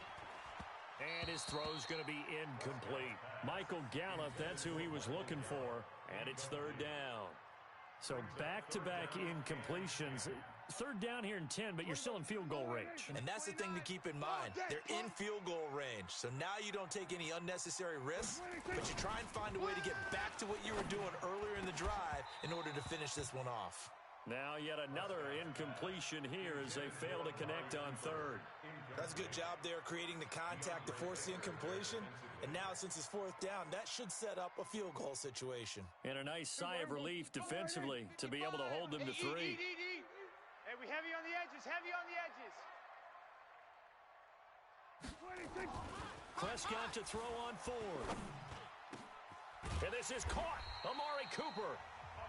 And his throw's going to be incomplete. Michael Gallup, that's who he was looking for. And it's 3rd down. So back-to-back incompletions. third down here and 10, but you're still in field goal range. And that's the thing to keep in mind. They're in field goal range. So now you don't take any unnecessary risks, but you try and find a way to get back to what you were doing earlier in the drive in order to finish this one off. Now yet another incompletion here as they fail to connect on third. That's a good job there creating the contact to force the incompletion. And now since it's fourth down, that should set up a field goal situation. And a nice sigh of relief defensively to be able to hold them to 3. Hey, we heavy on the edges, heavy on the edges. Prescott to throw on 4. And this is caught. Amari Cooper.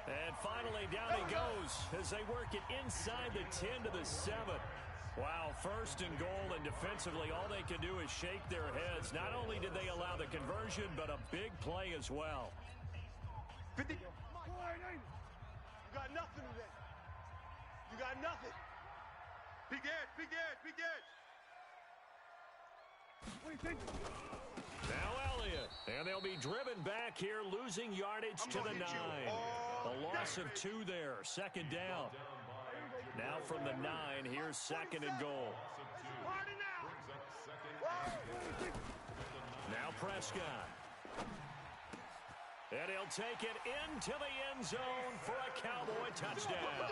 And finally down he goes as they work it inside the 10 to the 7. Wow, first and goal, and defensively all they can do is shake their heads. Not only did they allow the conversion, but a big play as well. 50. You got nothing today. You got nothing. Big edge, big edge, big edge. What do you think? Now Elliott, and they'll be driven back here, losing yardage to the 9. A loss of 2 there, second down. Now from the 9, here's second and goal. Now Prescott. And he'll take it into the end zone for a Cowboy touchdown.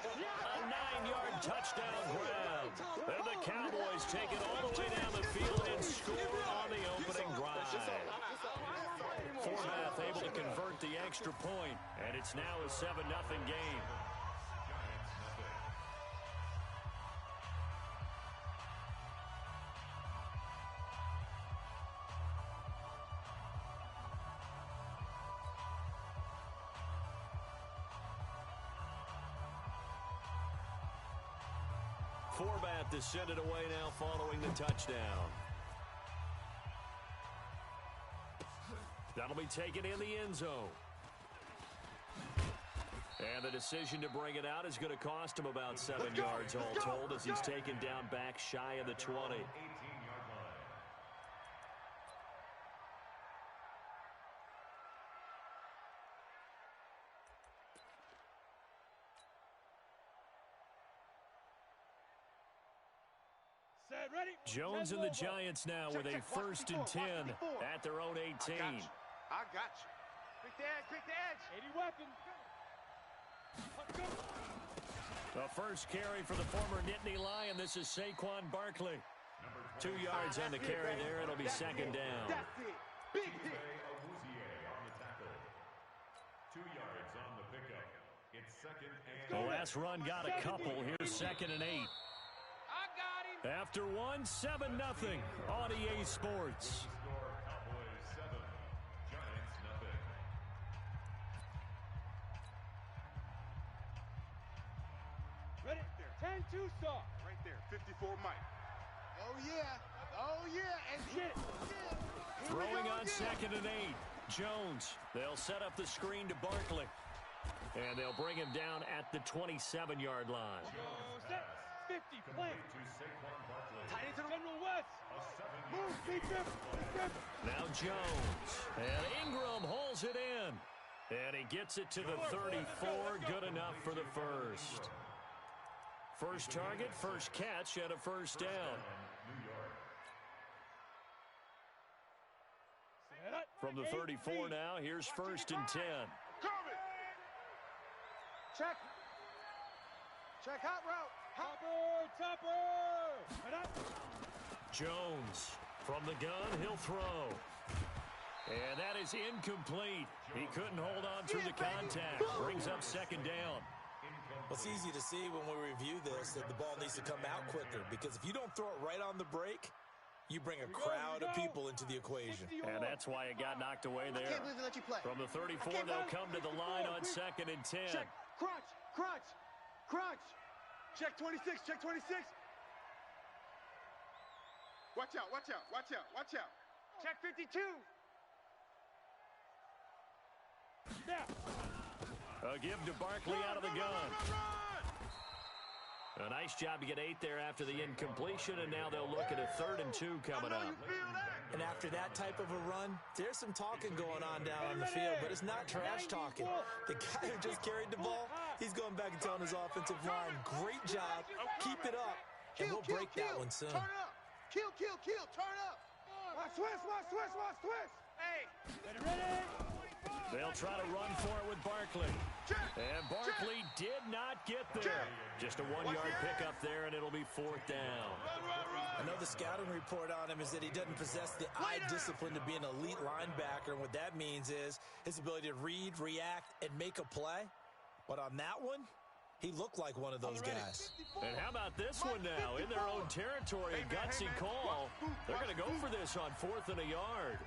A 9-yard touchdown grab. And the Cowboys take it all the way down the field and score on the opening drive. Forbath able to convert the extra point, and it's now a 7-0 game. Forbath to send it away now following the touchdown. That'll be taken in the end zone. And the decision to bring it out is going to cost him about 7 yards all told as he's taken down back shy of the 20. Jones and the Giants now with a first and 10 at their own 18. I got you. Quick the edge, quick the edge. 80 weapon. The first carry for the former Nittany Lion. This is Saquon Barkley. 2 yards on the carry there. It'll be second down. That's it. Big hit. 2 yards on the pickup. It's second and... The last run got a couple. Here's second and 8. After 1, 7-0 on EA Sports. Score Cowboys 7, Giants 0. Ready? 10-2 stop. Right there, 54 Mike. Oh, yeah. Oh, yeah. And hit. Yeah. Throwing on second and 8. Jones. They'll set up the screen to Barkley. And they'll bring him down at the 27-yard line. 50, play. Tight into the General West. Move, beat them. Now Jones. And Ingram holds it in. And he gets it to the 34. Good enough for the first. First target, first catch, and a first down. From the 34 now, here's first and 10. Check. Check hot route. Topper. Jones from the gun, he'll throw. And that is incomplete. He couldn't hold on through the contact. Brings up second down. Well, it's easy to see when we review this that the ball needs to come out quicker, because if you don't throw it right on the break, you bring a crowd of people into the equation. And that's why it got knocked away there. I can't believe they let you play. From the 34, they'll come to the line on second and 10. Check. Crunch. Check 26. Check 26. Watch out. Check 52. Now. A give to Barkley out of the gun. A nice job to get 8 there after the incompletion, and now they'll look at a 3rd and 2 coming up. And after that type of a run, there's some talking going on down on the field, but it's not trash talking. The guy who just carried the ball, He's going back and telling his offensive line, great job, keep it up, and we'll break that one soon. Turn up. Kill, turn up. Watch twist. Hey. Ready? They'll try to run for it with Barkley. And Barkley did not get there. Just a 1-yard pickup there, and it'll be 4th down. I know the scouting report on him is that he doesn't possess the eye discipline to be an elite linebacker. And what that means is his ability to read, react, and make a play. But on that one, he looked like one of those guys. And how about this one now? In their own territory, a gutsy call. They're going to go for this on 4th and a yard.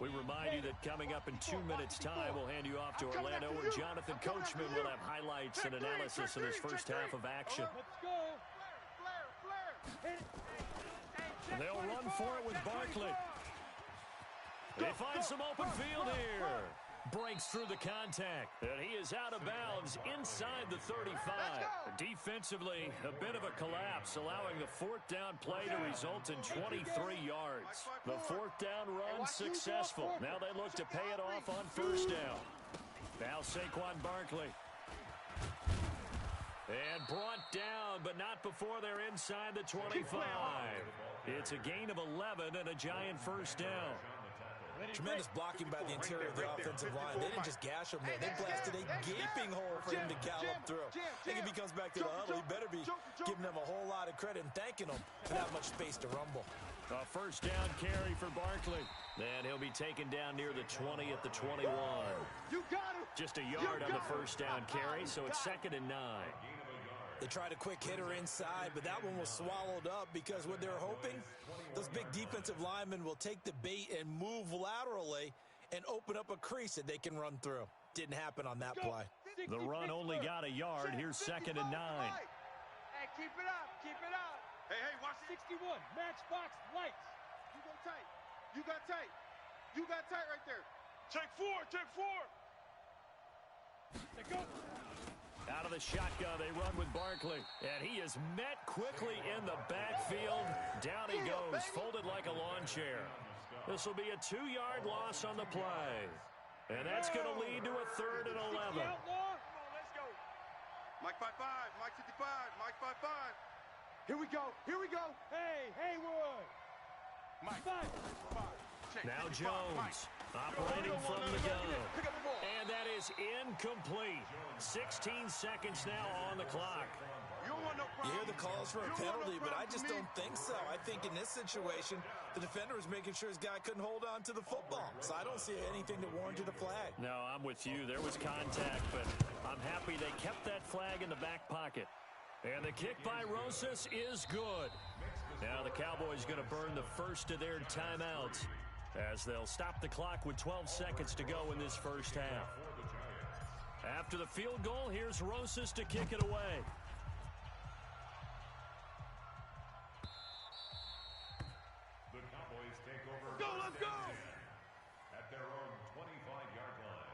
We remind you that coming up in 2 minutes' time, we'll hand you off to Orlando, where Jonathan Coachman will have highlights and analysis of his first half of action. And they'll run for it with Barkley. They find some open field here. Breaks through the contact, and he is out of bounds inside the 35. Defensively, a bit of a collapse, allowing the 4th down play to result in 23 yards. The 4th down run successful. Now they look to pay it off on 1st down. Now Saquon Barkley. And brought down, but not before they're inside the 25. It's a gain of 11 and a giant 1st down. Tremendous blocking by the interior of the offensive line. They didn't just gash him there. They blasted a gaping hole for him to gallop through. I think if he comes back to the huddle, he better be giving them a whole lot of credit and thanking them for that much space to rumble. A 1st down carry for Barkley. And he'll be taken down near the 20 at the 21. Just a yard on the 1st down carry, so it's 2nd and 9. They tried a quick hitter inside, but that one was swallowed up because what they're hoping, those big defensive linemen will take the bait and move laterally and open up a crease that they can run through. Didn't happen on that play. The run only got a yard. Here's 2nd and 9. Hey, keep it up. Hey, watch 61, matchbox lights. You go tight. You got tight right there. Take four. They go. Out of the shotgun, they run with Barkley. And he is met quickly in the backfield. Down he goes, folded like a lawn chair. This will be a 2-yard loss on the play. And that's going to lead to a 3rd and 11. Come on, let's go. Mike 5-5, Mike 55, Mike 5-5. Here we go. Hey, Haywood. Mike 5. Now Jones operating from the gun. And that is incomplete. 16 seconds now on the clock. You hear the calls for a penalty, but I just don't think so. I think in this situation, the defender was making sure his guy couldn't hold on to the football. So I don't see anything that warranted a flag. No, I'm with you. There was contact, but I'm happy they kept that flag in the back pocket. And the kick by Rosas is good. Now the Cowboys going to burn the first of their timeouts as they'll stop the clock with 12 seconds to go in this first half. After the field goal, here's Rosas to kick it away. The Cowboys take over. Go, let's go! At their own 25-yard line.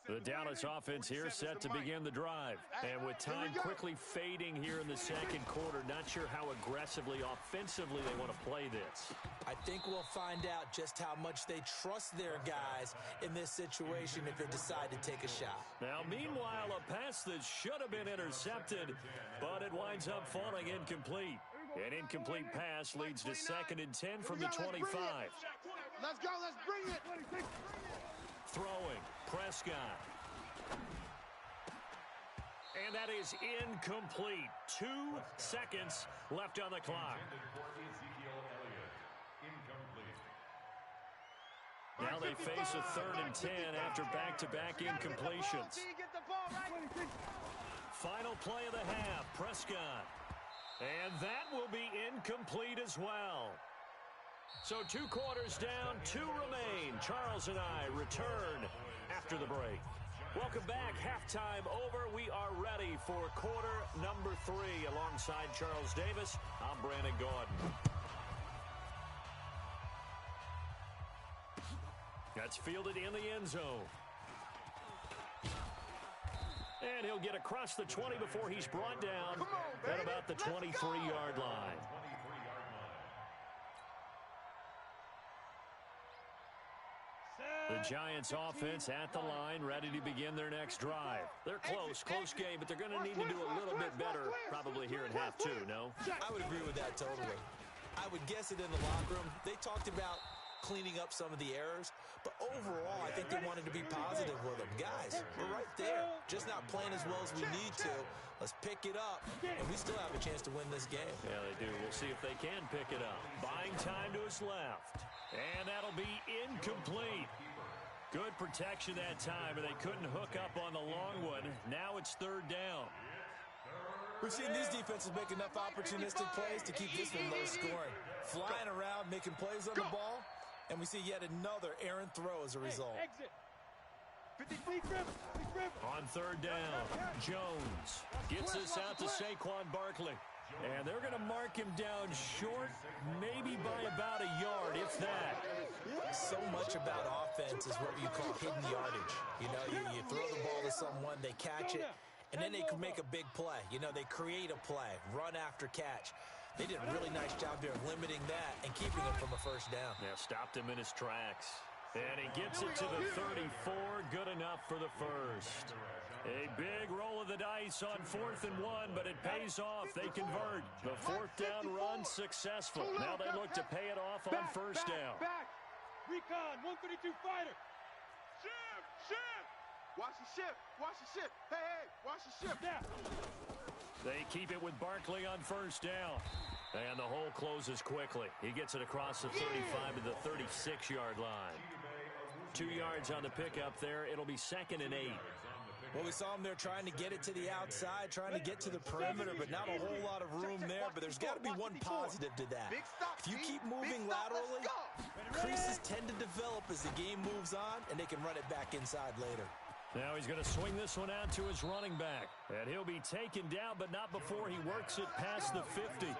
The Dallas offense here set to begin the drive. And with time quickly fading here in the second quarter, not sure how aggressively, offensively they want to play this. I think we'll find out just how much they trust their guys in this situation if they decide to take a shot. Now, meanwhile, a pass that should have been intercepted, but it winds up falling incomplete. An incomplete pass leads to 2nd and 10 from the 25. Let's go, let's bring it. Throwing, Prescott. And that is incomplete. 2 seconds left on the clock. Now they face a 3rd and 10 after back-to-back incompletions. Final play of the half, Prescott. And that will be incomplete as well. So 2 quarters down, 2 remain. Charles and I return after the break. Welcome back. Halftime over. We are ready for quarter number 3. Alongside Charles Davis, I'm Brandon Gaudin. That's fielded in the end zone. And he'll get across the 20 before he's brought down at about the 23-yard line. The Giants offense at the line, ready to begin their next drive. They're close game, but they're going to need to do a little bit better probably here in half two, no? I would agree with that totally. I would guess it in the locker room. They talked about cleaning up some of the errors, but overall, I think they wanted to be positive with them. Guys, we're right there, just not playing as well as we need to. Let's pick it up, and we still have a chance to win this game. Yeah, they do. We'll see if they can pick it up. Buying time to his left, and that'll be incomplete. Good protection that time, and they couldn't hook up on the long one. Now it's third down. We've seen these defenses make enough opportunistic plays to keep this one low scoring. Flying around, making plays on the ball, and we see yet another errant throw as a result. On third down, Jones gets this out to Saquon Barkley. And they're going to mark him down short, maybe by about a yard, if that. So much about offense is what you call hidden yardage. You know, you throw the ball to someone, they catch it, and then they can make a big play. You know, they create a play, run after catch. They did a really nice job there of limiting that and keeping him from a first down. Yeah, stopped him in his tracks. And he gets it to the 34, good enough for the first. A big roll of the dice on 4th and 1, but it pays off. They convert. The fourth down run successful. Now they look to pay it off on first down. Recon, 132 fighter. Shift. Watch the shift. Hey, watch the shift. Yeah. They keep it with Barkley on first down. And the hole closes quickly. He gets it across the 35 to the 36-yard line. 2 yards on the pickup there. It'll be 2nd and 8. Well, we saw him there trying to get it to the outside, trying to get to the perimeter, but not a whole lot of room there. But there's got to be one positive to that. If you keep moving laterally, creases tend to develop as the game moves on, and they can run it back inside later. Now he's going to swing this one out to his running back. And he'll be taken down, but not before he works it past the 50.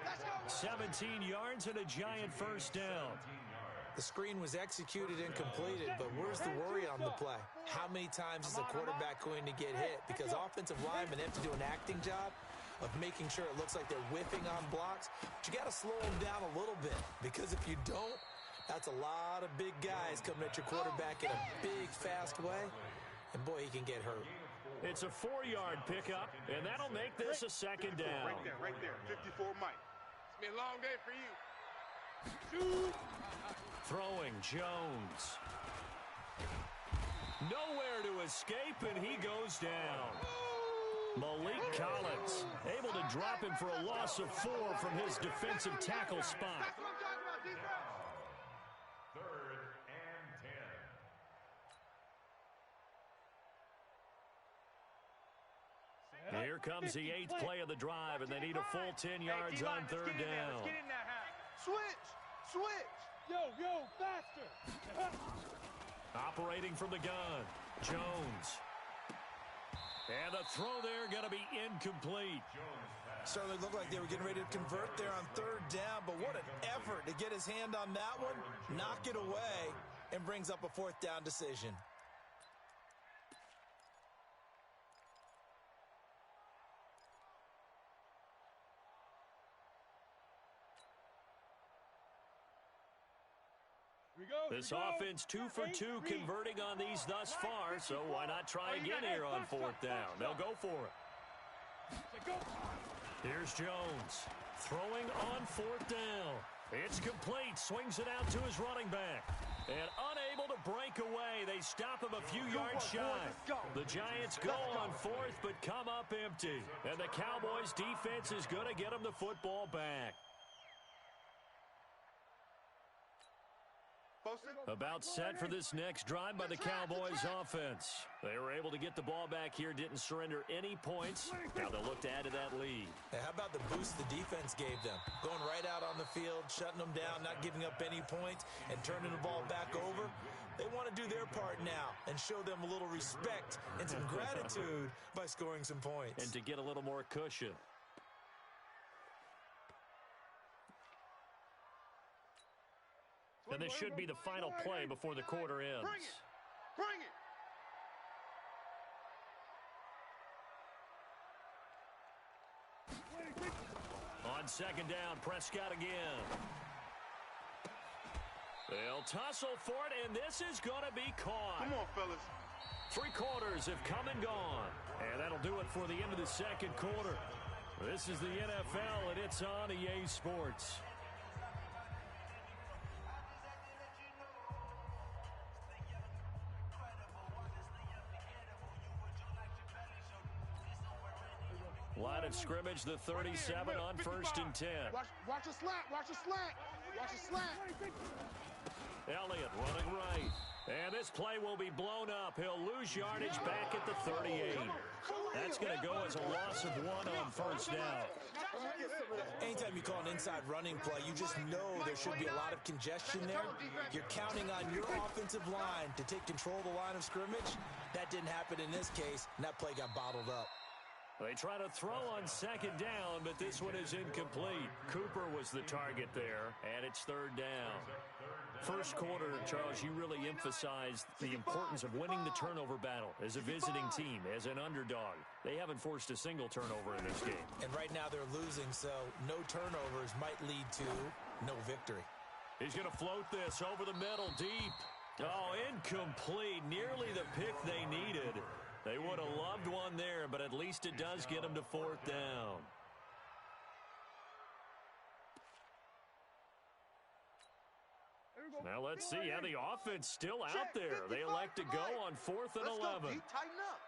17 yards and a giant first down. The screen was executed and completed, but where's the worry on the play? How many times is a quarterback going to get hit? Because offensive linemen have to do an acting job of making sure it looks like they're whiffing on blocks. But you got to slow them down a little bit, because if you don't, that's a lot of big guys coming at your quarterback in a big, fast way. And, boy, he can get hurt. It's a 4-yard pickup, and that'll make this a second down. Right there. 54 Mike. It's been a long day for you. Throwing Jones. Nowhere to escape, and he goes down. Malik Collins able to drop him for a loss of 4 from his defensive tackle spot. That's what I'm talking about, defense. 3rd and 10. Here comes the 8th play of the drive, and they need a full 10 yards on third down. Let's get in that half. Switch. Yo, faster. Operating from the gun, Jones. And the throw there going to be incomplete. Certainly looked like they were getting ready to convert there on third down, but what an effort to get his hand on that one, knock it away, and brings up a 4th down decision. This offense 2 for 2 converting on these thus far, so why not try again here on 4th down? They'll go for it. Here's Jones throwing on 4th down. It's complete, swings it out to his running back. And unable to break away, they stop him a few yards shy. The Giants go on 4th, but come up empty. And the Cowboys defense is going to get them the football back. About set for this next drive by the Cowboys offense. They were able to get the ball back here, didn't surrender any points. Now they'll look to add to that lead. Hey, how about the boost the defense gave them? Going right out on the field, shutting them down, not giving up any points, and turning the ball back over. They want to do their part now and show them a little respect and some gratitude by scoring some points. And to get a little more cushion. And this should be the final play before the quarter ends. Bring it. on second down. Prescott again. They'll tussle for it, and this is going to be caught. Come on, fellas. 3 quarters have come and gone. And that'll do it for the end of the second quarter. This is the NFL, and it's on EA Sports. Line of scrimmage, the 37 on 1st and 10. Watch a slant. Watch a slant. Watch a slant. Elliott running right. And this play will be blown up. He'll lose yardage back at the 38. That's going to go as a loss of 1 on 1st down. Anytime you call an inside running play, you just know there should be a lot of congestion there. You're counting on your offensive line to take control of the line of scrimmage. That didn't happen in this case, and that play got bottled up. They try to throw on second down, but this one is incomplete. Cooper was the target there, and it's 3rd down. First quarter, Charles, you really emphasized the importance of winning the turnover battle as a visiting team, as an underdog. They haven't forced a single turnover in this game. And right now they're losing, so no turnovers might lead to no victory. He's going to float this over the middle deep. Oh, incomplete. Nearly the pick they needed. They would have loved one there, but at least it does get them to 4th down. Now let's see how the offense still out there. They elect to go on 4th and 11. Let's go, D. Tighten up.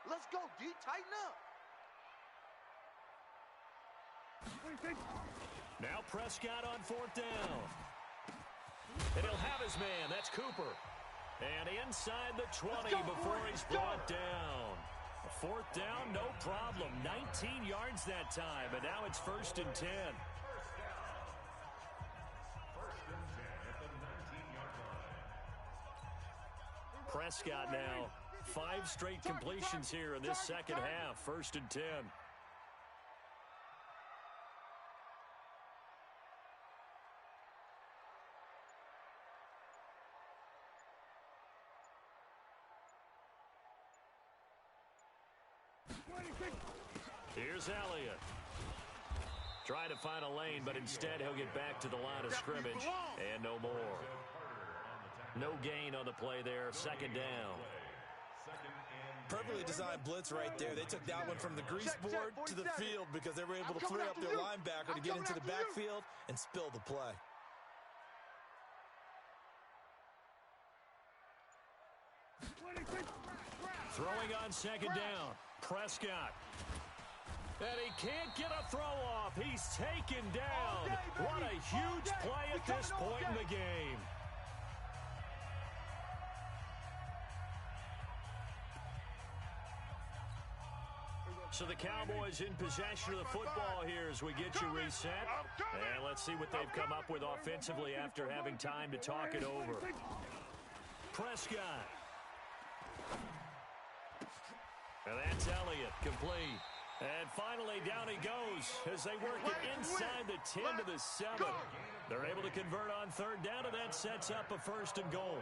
Let's go, D. Tighten up. Now Prescott on 4th down. And he'll have his man. That's Cooper. And inside the 20 before he's brought down. 4th down, no problem. 19 yards that time, but now it's 1st and 10. Prescott now. 5 straight completions here in this second half. 1st and 10. Here's Elliott. Trying to find a lane, but instead he'll get back to the line of scrimmage. And no more. No gain on the play there. 2nd down. Perfectly designed blitz right there. They took that one from the grease board to the field because they were able to free up their linebacker to get into the backfield and spill the play. Throwing on 2nd down. Prescott. And he can't get a throw off. He's taken down. What a huge play at this point in the game. So the Cowboys in possession of the football here as we get you reset. And let's see what they've come up with offensively after having time to talk it over. Prescott. And that's Elliott, complete. And finally, down he goes as they work it inside the 10 to the 7. They're able to convert on 3rd down, and that sets up a 1st and goal.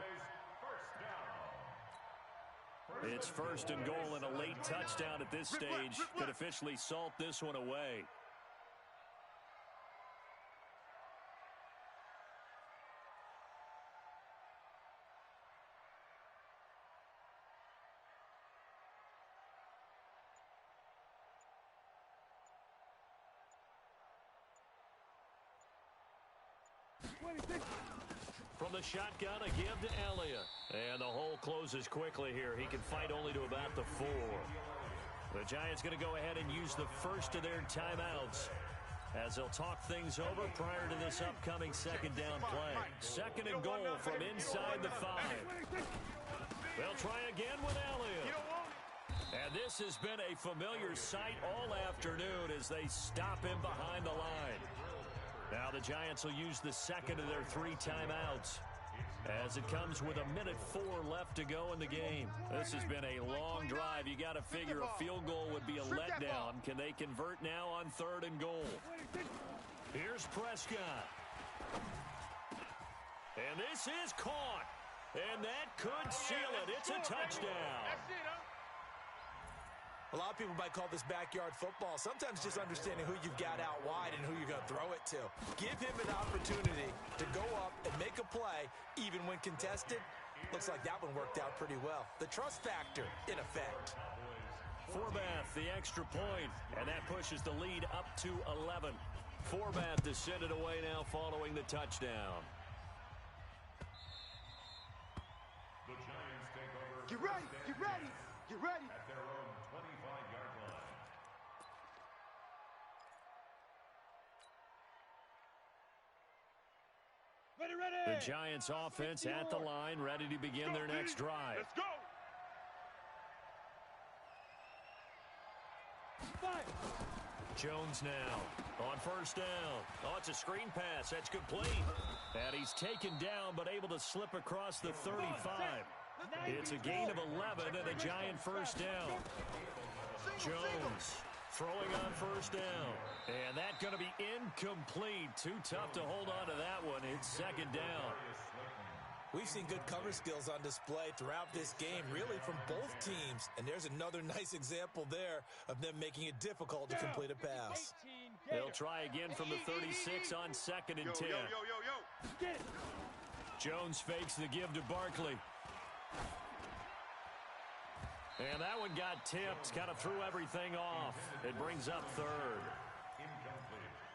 It's 1st and goal, and a late touchdown at this stage could officially salt this one away. From the shotgun, a give to Elliott. And the hole closes quickly here. He can fight only to about the 4. The Giants going to go ahead and use the first of their timeouts as they'll talk things over prior to this upcoming 2nd down play. 2nd and goal from inside the 5. They'll try again with Elliott. And this has been a familiar sight all afternoon as they stop him behind the line. Now the Giants will use the 2nd of their 3 timeouts as it comes with 1:04 left to go in the game. This has been a long drive. You got to figure a field goal would be a letdown. Can they convert now on 3rd and goal? Here's Prescott. And this is caught. And that could seal it. It's a touchdown. A lot of people might call this backyard football. Sometimes just understanding who you've got out wide and who you're going to. Give him an opportunity to go up and make a play, even when contested. Looks like that one worked out pretty well. The trust factor in effect. Forbath, the extra point, and that pushes the lead up to 11. Forbath to send it away now following the touchdown. The Giants take over. Get ready, get ready, get ready. At their own 25-yard line. Ready, ready. The Giants offense at the line, ready to begin their next drive. Let's go. Five. Jones now on first down. Oh, it's a screen pass. That's complete. And he's taken down but able to slip across the 35. It's a gain of 11 and a Giant first down. Jones throwing on first down. And that's going to be incomplete. Too tough to hold on to that one. It's second down. We've seen good cover skills on display throughout this game, really from both teams. And there's another nice example there of them making it difficult to complete a pass. They'll try again from the 36 on second and 10. Get it. Jones fakes the give to Barkley. And that one got tipped, kind of threw everything off. It brings up third.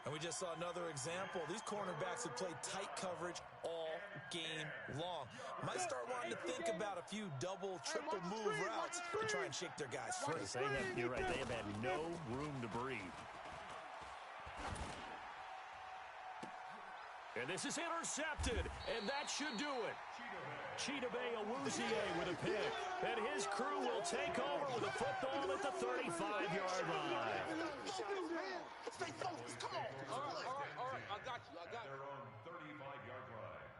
And we just saw another example. These cornerbacks have played tight coverage all game long. Might start wanting to think about a few double, triple move routes to try and shake their guys free. You're right, they have had no room to breathe. And this is intercepted, and that should do it. Chidobe Awuzie with a pick, and his crew will take over with a football at the 35-yard line. Stay focused, come on. All right, I got you. Their own 35-yard line.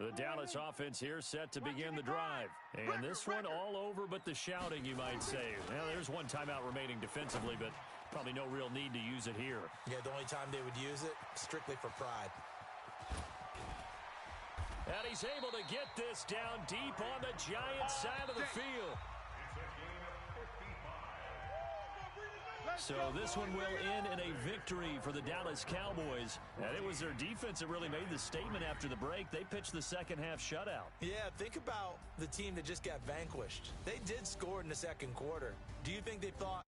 The Dallas offense here set to begin the drive. And this one all over but the shouting, you might say. Well, there's one timeout remaining defensively, but probably no real need to use it here. Yeah, the only time they would use it, strictly for pride. And he's able to get this down deep on the Giants side of the field. So this one will end in a victory for the Dallas Cowboys. And it was their defense that really made the statement after the break. They pitched the second half shutout. Yeah, think about the team that just got vanquished. They did score in the second quarter. Do you think they thought